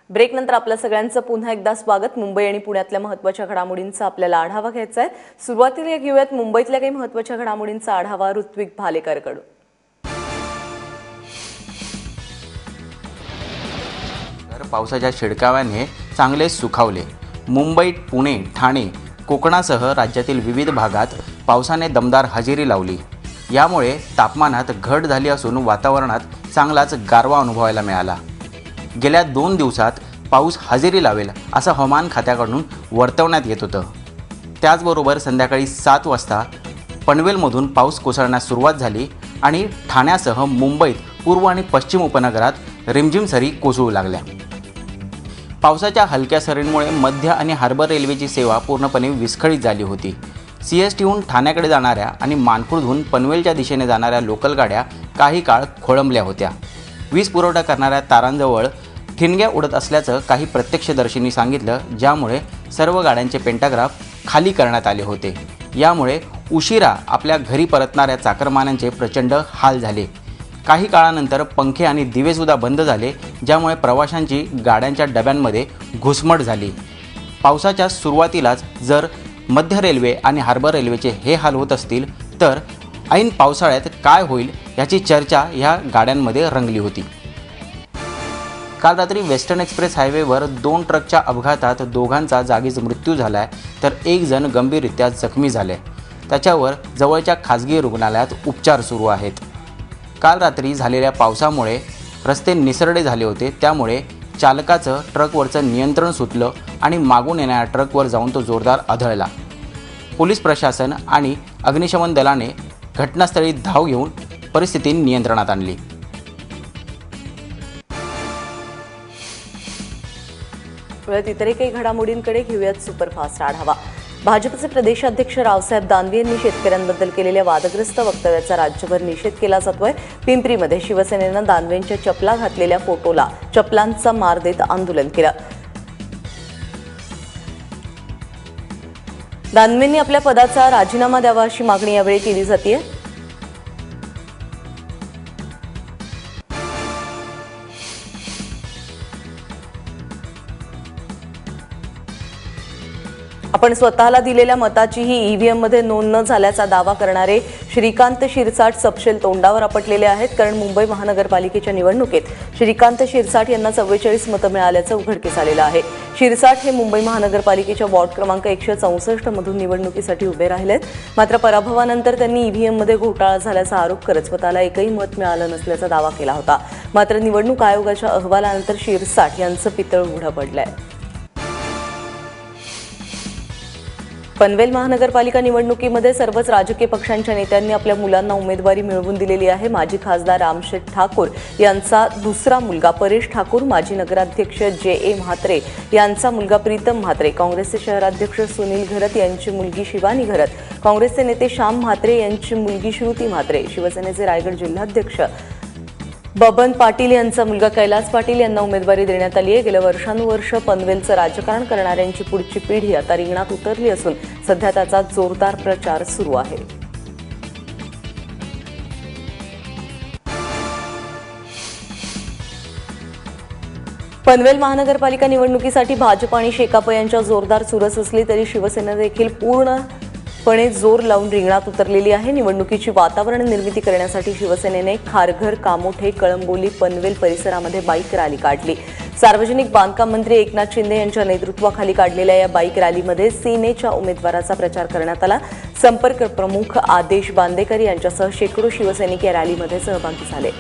ब्रेकनंतर आपल्या सगळ्यांचं पुन्हा एकदा स्वागत। मुंबई आणि पुण्यातल्या महत्त्वाच्या घडामोडींचा आपल्याला आढावा घ्यायचा आहे। सुरुवातीला घेऊयात मुंबईतल्या काही महत्त्वाच्या घडामोडींचा आढावा ऋत्विक भालेकरकडून। पावसाच्या शिडकाव्याने चांगले सुखावले। मुंबई, पुणे, ठाणे, कोकणासह राज्यातील विविध भागात पावसाने दमदार हजेरी लावली। यामुळे तापमानात घट झाली असून वातावरणात चांगलाच गारवा अनुभवायला मिळाला। गेल्या 2 दिवसात पाऊस हजेरी लावेल असं हवामान खात्याकडून वर्तवण्यात येत होतं। त्याचबरोबर संध्याकाळी 7 वाजता पनवेलमधून पाऊस कोसळण्यास सुरुवात झाली आणि ठाण्यासह मुंबईत पूर्व आणि पश्चिम उपनगरात रिमझिम सरी कोसळू लागल्या। पावसाच्या हलक्या सरींमुळे मध्य आणि हार्बर रेल्वेची सेवा पूर्णपणे विस्कळीत झाली होती। सीएसटीहून ठाण्याकडे जाणाऱ्या आणि मानखुर्दहून पनवेलच्या दिशेने जाणाऱ्या लोकल गाड्या काही काळ खोळंबल्या होत्या। वीज पुरवठा करणाऱ्या तारांजवळ ठिणग्या उडत असल्याचं काही प्रत्यक्षदर्शींनी सांगितलं, ज्यामुळे सर्व गाड्यांचे पेंटाग्राफ खाली करण्यात आले होते। यामुळे उशिरा आपल्या घरी परतणाऱ्या चाकरमान्यांचे प्रचंड हाल झाले। काही काळानंतर पंखे आणि दिवेसुद्धा बंद झाले, ज्यामुळे प्रवाशांची गाड्यांच्या डब्यांमध्ये घुसमट झाली। पावसाच्या सुरुवातीलाच जर मध्य रेल्वे आणि हार्बर रेल्वेचे हे हाल होत असतील तर ऐन पावसाळ्यात काय होईल याची चर्चा ह्या गाड्यांमध्ये रंगली होती। काल रात्री वेस्टर्न एक्सप्रेस हायवेवर 2 ट्रकच्या अपघातात दोघांचा जागीच मृत्यू झालाय, तर एक जण गंभीररित्या जखमी झाले। त्याच्यावर जवळच्या खासगी रुग्णालयात उपचार सुरू आहेत। काल रात्री झालेल्या पावसामुळे रस्ते निसरडे झाले होते, त्यामुळे चालकाचं ट्रकवरचं नियंत्रण सुटलं आणि मागून येणाऱ्या ट्रकवर जाऊन तो जोरदार आदळला। पोलीस प्रशासन आणि अग्निशमन दलाने घटनास्थळी धाव घेऊन परिस्थिती नियंत्रणात आणली। इतरही काही घडामोडींकडे घेऊयात सुपरफास्ट आढावा। भाजपचे प्रदेशाध्यक्ष रावसाहेब दानवे यांनी शेतकऱ्यांबद्दल केलेल्या वादग्रस्त वक्तव्याचा राज्यभर निषेध केला जातोय। पिंपरीमध्ये शिवसेनेनं दानवेंच्या चपला घातलेल्या फोटोला चपलांचा मार देत आंदोलन केलं। दानवेंनी आपल्या पदाचा राजीनामा द्यावा अशी मागणी यावेळी केली जाते। आपण स्वतःला दिलेल्या मताचीही ईव्हीएम मध्ये नोंद न झाल्याचा दावा करणारे श्रीकांत शिरसाट सपशेल तोंडावर आपटलेले आहेत, कारण मुंबई महानगरपालिकेच्या निवडणुकीत श्रीकांत शिरसाट यांना 44 मतं मिळाल्याचं उघडकीस आलेलं आहे। शिरसाट हे मुंबई महानगरपालिकेच्या वॉर्ड क्रमांक 164 मधून निवडणुकीसाठी उभे राहिलेत। मात्र पराभवानंतर त्यांनी ईव्हीएम मध्ये घोटाळा झाल्याचा आरोप करत स्वतःला एकही मत मिळालं नसल्याचा दावा केला होता। मात्र निवडणूक आयोगाच्या अहवालानंतर शिरसाट यांचं पितळ उघडं पडलंय। पनवेल महानगरपालिका निवडणुकीमध्ये सर्वच राजकीय पक्षांच्या नेत्यांनी आपल्या मुलांना उमेदवारी मिळवून दिलेली आहे। माजी खासदार रामशेठ ठाकूर यांचा दुसरा मुलगा परेश ठाकूर, माजी नगराध्यक्ष जे.ए. म्हात्रे यांचा मुलगा प्रीतम म्हात्रे, काँग्रेसचे शहराध्यक्ष सुनील घरत यांची मुलगी शिवानी घरत, काँग्रेसचे नेते श्याम म्हात्रे यांची मुलगी श्रुती म्हात्रे, शिवसेनेचे रायगड जिल्हाध्यक्ष बबन पाटील यांचा मुलगा कैलास पाटील यांना उमेदवारी देण्यात आली आहे। गेल्या वर्षानुवर्ष पनवेलचं राजकारण करणाऱ्यांची पुढची पिढी आता रिंगणात उतरली असून सध्या त्याचा जोरदार प्रचार सुरू आहे। पनवेल महानगरपालिका निवडणुकीसाठी भाजप आणि शेकाप यांच्या जोरदार चुरस असली तरी शिवसेना देखील पूर्णपणे जोर लावून रिंगणात उतरलेली आहे। निवडणुकीची वातावरण निर्मिती करण्यासाठी शिवसेनेने खारघर, कामोठे, कळंबोली, पनवेल परिसरामध्ये बाईक रॅली काढली। सार्वजनिक बांधकाम मंत्री एकनाथ शिंदे यांच्या नेतृत्वाखाली काढलेल्या या बाईक रॅलीमध्ये सेनेच्या उमेदवाराचा प्रचार करण्यात आला। संपर्क प्रमुख आदेश बांदेकर यांच्यासह शेकडो शिवसैनिक या रॅलीमध्ये सहभागी झाले।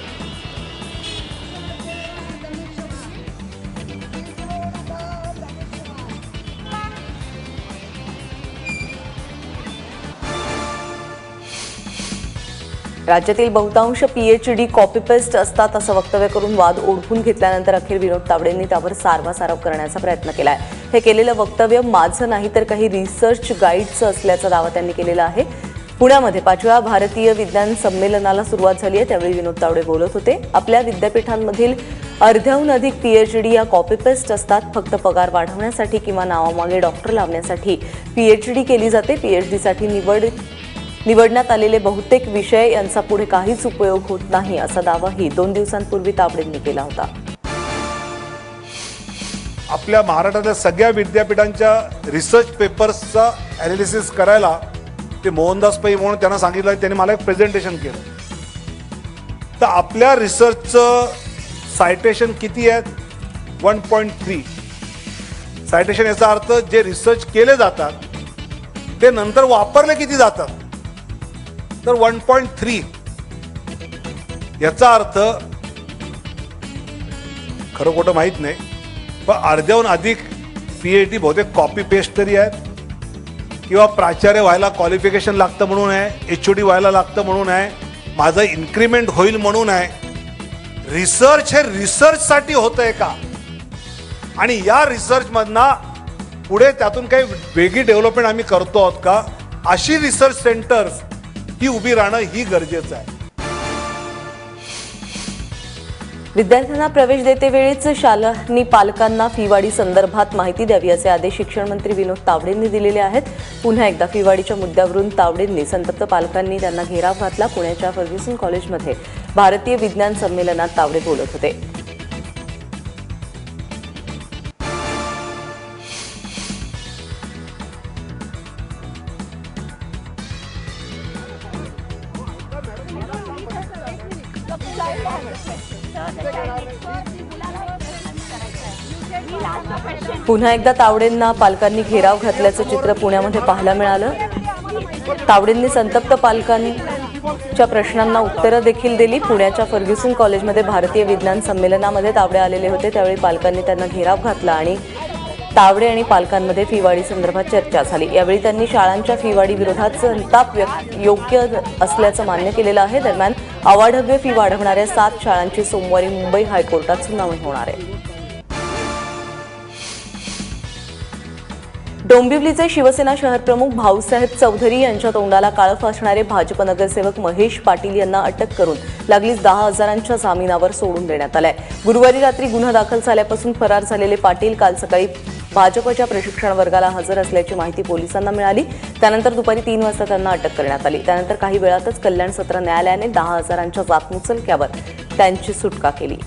राज्यातील बहुतांश पीएचडी कॉपी पेस्ट असतात असं वक्तव्य करून वाद ओढवून घेतल्यानंतर अखेर विनोद तावडेंनी त्यावर सारवासारव करण्याचा प्रयत्न केलाय। हे केलेलं वक्तव्य माझं नाही तर काही रिसर्च गाईडचं असल्याचा दावा त्यांनी केलेला आहे। पुण्यामध्ये 5व्या भारतीय विज्ञान संमेलनाला सुरुवात झाली आहे, त्यावेळी विनोद तावडे बोलत होते। आपल्या विद्यापीठांमधील अर्ध्याहून अधिक पीएचडी या कॉपी पेस्ट असतात। फक्त पगार वाढवण्यासाठी किंवा नावामागे डॉक्टर लावण्यासाठी पीएचडी केली जाते। पीएचडीसाठी निवडण्यात आलेले बहुतेक विषय यांचा पुढे काहीच उपयोग होत नाही असा दावाही 2 दिवसांपूर्वी तावडेंनी केला होता। आपल्या महाराष्ट्रातल्या सगळ्या विद्यापीठांच्या रिसर्च पेपर्सचा ॲनालिसिस करायला ते मोहनदास पै म्हणून त्यांना सांगितलं, त्यांनी मला एक प्रेझेंटेशन केलं. तर आपल्या रिसर्चचं सायटेशन किती आहेत? 1.3 सायटेशन. याचा अर्थ जे रिसर्च केले जातात ते नंतर वापरले किती जातात? तर 1.3. याचा अर्थ खरं खोटं माहीत नाही, पण अर्ध्याहून अधिक PhD बहुतेक कॉपी पेस्ट तरी आहेत, किंवा प्राचार्य व्हायला क्वालिफिकेशन लागतं म्हणून आहे, HOD व्हायला लागतं म्हणून आहे, माझं इन्क्रीमेंट होईल म्हणून आहे. रिसर्च हे रिसर्चसाठी होतंय का? आणि या रिसर्चमधनं पुढे त्यातून काही वेगळी डेव्हलपमेंट आम्ही करतो आहोत का? अशी रिसर्च सेंटर्स ही उभी राहणं ही गरजेचं आहे. विद्यार्थ्यांना प्रवेश देतेवेळीच शालांनी पालकांना फीवाढी संदर्भात माहिती द्यावी असे आदेश शिक्षण मंत्री विनोद तावडेंनी दिलेले आहेत. पुन्हा एकदा फीवाढीच्या मुद्द्यावरून तावडेंनी संतप्त पालकांनी त्यांना घेराव घातला. पुण्याच्या फर्ग्युसन कॉलेजमध्ये भारतीय विज्ञान संमेलनात तावडे बोलत होते. पुन्हा एकदा तावडेंना पालकांनी घेराव घातल्याचं चित्र पुण्यामध्ये पाहायला मिळालं. तावडेंनी संतप्त पालकांच्या प्रश्नांना उत्तरं देखील दिली. पुण्याच्या फर्ग्युसन कॉलेजमध्ये भारतीय विज्ञान संमेलनामध्ये तावडे आलेले होते. त्यावेळी पालकांनी त्यांना घेराव घातला आणि तावडे आणि पालकांमध्ये फीवाढी संदर्भात चर्चा झाली. यावेळी त्यांनी शाळांच्या फीवाढी विरोधात संताप योग्य असल्याचं मान्य केलेलं आहे. दरम्यान अवाढव्य फी वाढवणाऱ्या 7 शाळांची सोमवारी मुंबई हायकोर्टात सुनावणी होणार आहे. डोंबिवलीचे शिवसेना शहरप्रमुख भाऊसाहेब चौधरी यांच्या तोंडाला काळं फासणारे भाजप नगरसेवक महेश पाटील यांना अटक करून लागलीच 10,000च्या जामिनावर सोडून देण्यात आलंय. गुरुवारी रात्री गुन्हा दाखल झाल्यापासून फरार झालेले पाटील काल सकाळी भाजपच्या प्रशिक्षण वर्गाला हजर असल्याची माहिती पोलिसांना मिळाली. त्यानंतर दुपारी 3 वाजता त्यांना अटक करण्यात आली. त्यानंतर काही वेळातच कल्याण सत्र न्यायालयाने 10,000च्या जातमुचलक्यावर त्यांची सुटका केली.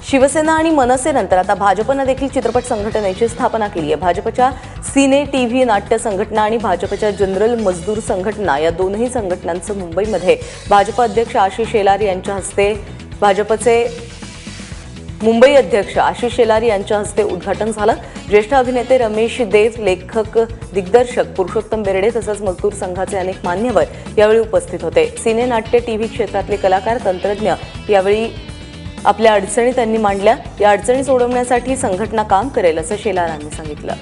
शिवसेना आणि मनसेनंतर आता भाजपनं देखील चित्रपट संघटनेची स्थापना केली आहे. भाजपच्या सिने टीव्ही नाट्य संघटना आणि भाजपच्या जनरल मजदूर संघटना या दोनही संघटनांचं मुंबईमध्ये भाजप अध्यक्ष आशिष शेलार यांच्या हस्ते भाजपचे मुंबई अध्यक्ष आशिष शेलार यांच्या हस्ते उद्घाटन झालं. ज्येष्ठ अभिनेते रमेश देव, लेखक दिग्दर्शक पुरुषोत्तम बेर्डे तसंच मजदूर संघाचे अनेक मान्यवर यावेळी उपस्थित होते. सिने नाट्य टीव्ही क्षेत्रातले कलाकार, तंत्रज्ञ यावेळी आपल्या अडचणी त्यांनी मांडल्या. या अडचणी सोडवण्यासाठी संघटना काम करेल असं शेलारांनी सांगितलं.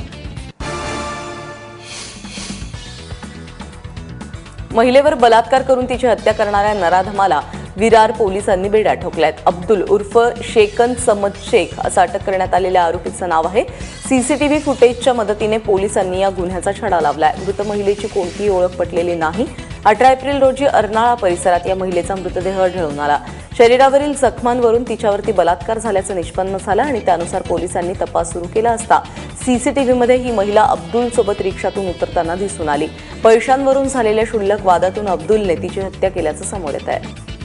महिलेवर बलात्कार करून तिची हत्या करणाऱ्या नराधमाला विरार पोलिसांनी बेड्या ठोकल्यात. अब्दुल उर्फ शेकन समद शेख असं अटक करण्यात आलेल्या आरोपीचं नाव आहे. सीसीटीव्ही फुटेजच्या मदतीने पोलिसांनी या गुन्ह्याचा छडा लावलाय. मृत महिलेची कोणतीही ओळख पटलेली नाही. 18 एप्रिल रोजी अर्नाळा परिसरात या महिलेचा मृतदेह आढळून आला. शरीरावरील जखमांवरून तिच्यावरती बलात्कार झाल्याचं निष्पन्न झालं आणि त्यानुसार पोलिसांनी तपास सुरू केला असता सीसीटीव्हीमध्ये ही महिला अब्दुल सोबत रिक्षातून उतरताना दिसून आली. पैशांवरून झालेल्या क्षुल्लक वादातून अब्दुलने तिची हत्या केल्याचं समोर येत आहे.